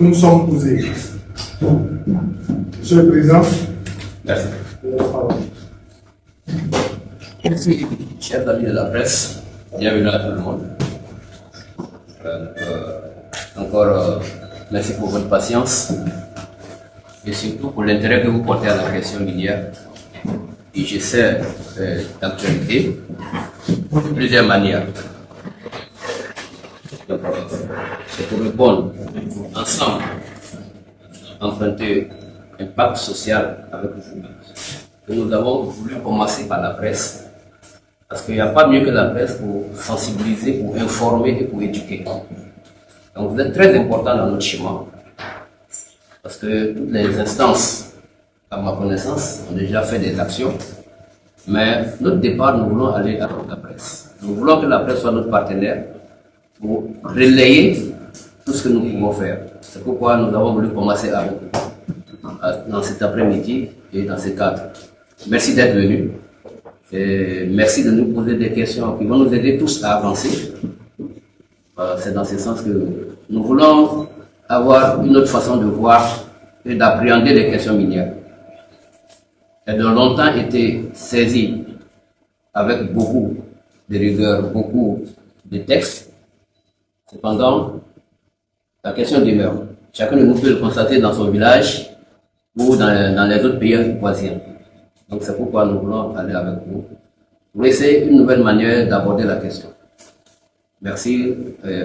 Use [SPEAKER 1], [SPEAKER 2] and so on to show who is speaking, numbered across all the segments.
[SPEAKER 1] nous sommes posées. Monsieur le Président.
[SPEAKER 2] Merci. Merci, chers amis de la presse. Bienvenue à tout le monde. Merci pour votre patience et surtout pour l'intérêt que vous portez à la question minière. Et j'essaie d'actualité de plusieurs manières. C'est pour répondre ensemble, emprunter un pacte social avec vous. Et nous avons voulu commencer par la presse. Parce qu'il n'y a pas mieux que la presse pour sensibiliser, pour informer et pour éduquer. Donc vous êtes très important dans notre chemin. Parce que toutes les instances, à ma connaissance, ont déjà fait des actions. Mais notre départ, nous voulons aller avec la presse. Nous voulons que la presse soit notre partenaire pour relayer tout ce que nous pouvons faire. C'est pourquoi nous avons voulu commencer avec vous dans cet après-midi et dans ce cadre. Merci d'être venus. Et merci de nous poser des questions qui vont nous aider tous à avancer. C'est dans ce sens que nous voulons avoir une autre façon de voir et d'appréhender les questions minières. Elles ont longtemps été saisies avec beaucoup de rigueur, beaucoup de textes. Cependant, la question demeure. Chacun de nous peut le constater dans son village ou dans les autres pays voisins. Donc c'est pourquoi nous voulons aller avec vous pour essayer une nouvelle manière d'aborder la question. Merci.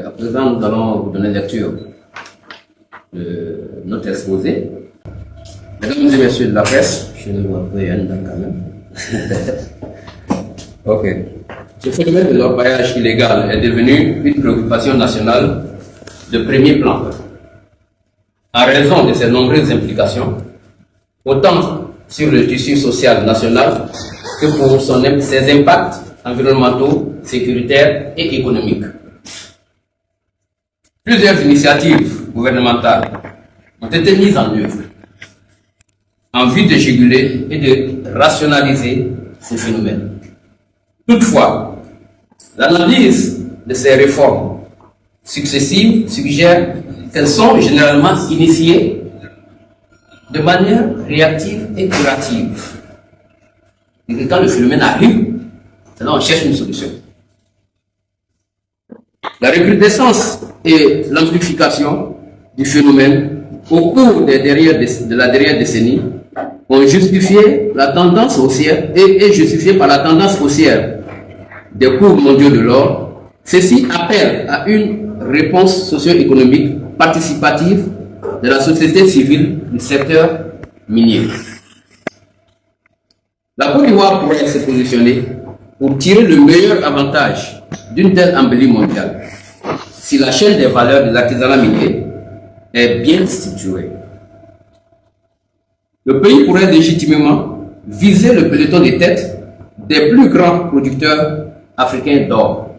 [SPEAKER 2] À présent, nous allons vous donner lecture de notre exposé. Mesdames et messieurs de la presse, je ne vois rien quand même. Ok. Ce phénomène de l'orpaillage illégal est devenu une préoccupation nationale de premier plan. En raison de ses nombreuses implications, autant sur le tissu social national que pour ses impacts environnementaux, sécuritaires et économiques. Plusieurs initiatives gouvernementales ont été mises en œuvre en vue de juguler et de rationaliser ces phénomènes. Toutefois, l'analyse de ces réformes successives suggère qu'elles sont généralement initiées de manière réactive et curative. Et quand le phénomène arrive, c'est là on cherche une solution. La recrudescence et l'amplification du phénomène au cours de la dernière décennie ont justifié la tendance haussière et est justifié par la tendance haussière des cours mondiaux de l'or. Ceci appelle à une réponse socio-économique participative de la société civile du secteur minier. La Côte d'Ivoire pourrait se positionner pour tirer le meilleur avantage d'une telle embellie mondiale si la chaîne des valeurs de l'artisanat minier est bien située. Le pays pourrait légitimement viser le peloton de tête des plus grands producteurs africains d'or.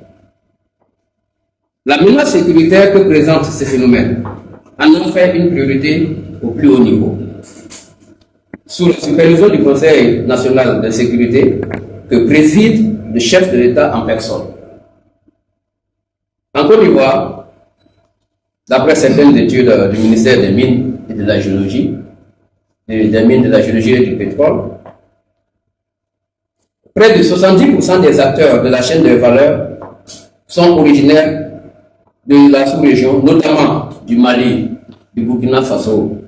[SPEAKER 2] La menace sécuritaire que présente ce phénomène en a fait une priorité au plus haut niveau. Sous la supervision du Conseil national de sécurité que préside le chef de l'État en personne. En Côte d'Ivoire, d'après certaines études du ministère des Mines et de la Géologie, des mines de la géologie et du pétrole, près de 70% des acteurs de la chaîne de valeur sont originaires de la sous-région, notamment du Mali, du Burkina Faso,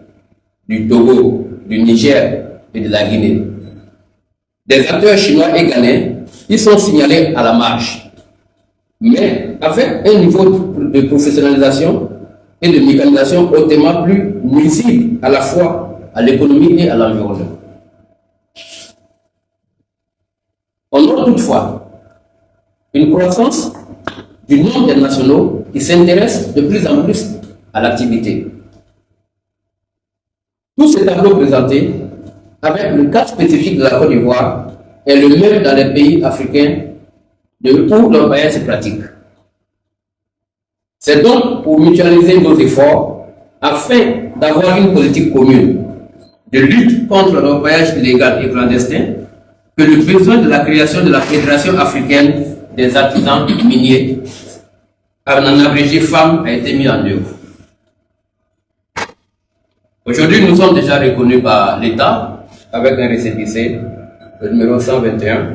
[SPEAKER 2] du Togo, du Niger et de la Guinée. Des acteurs chinois et ghanéens, ils sont signalés à la marge, mais avec un niveau de professionnalisation et de mécanisation hautement plus nuisible à la fois à l'économie et à l'environnement. On note toutefois une croissance du nombre des nationaux qui s'intéressent de plus en plus à l'activité. Tous ces tableaux présentés, avec le cas spécifique de la Côte d'Ivoire, est le même dans les pays africains où l'orpaillage se pratique. C'est donc pour mutualiser nos efforts afin d'avoir une politique commune de lutte contre l'orpaillage illégal et clandestin que le besoin de la création de la Fédération africaine des artisans miniers, en abrégé FAM, a été mis en œuvre. Aujourd'hui, nous sommes déjà reconnus par l'État avec un récépissé, le numéro 121,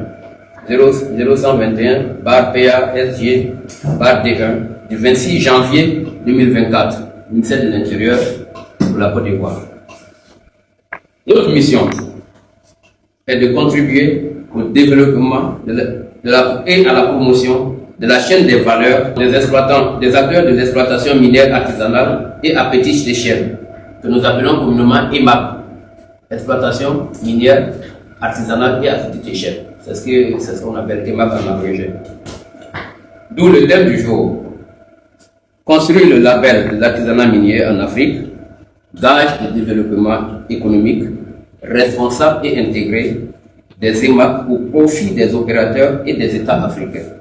[SPEAKER 2] 0121, barre PASG, barre D1, du 26 janvier 2024, ministère de l'Intérieur pour la Côte d'Ivoire. Notre mission est de contribuer au développement et à la promotion de la chaîne des valeurs des exploitants, des acteurs de l'exploitation minière artisanale et à petite échelle, que nous appelons communément EMAP, exploitation minière artisanale et à petite échelle. C'est ce qu'on appelle EMAP en abrégé. D'où le thème du jour: construire le label de l'artisanat minier en Afrique, gage de développement économique, responsable et intégré des EMAP au profit des opérateurs et des États africains.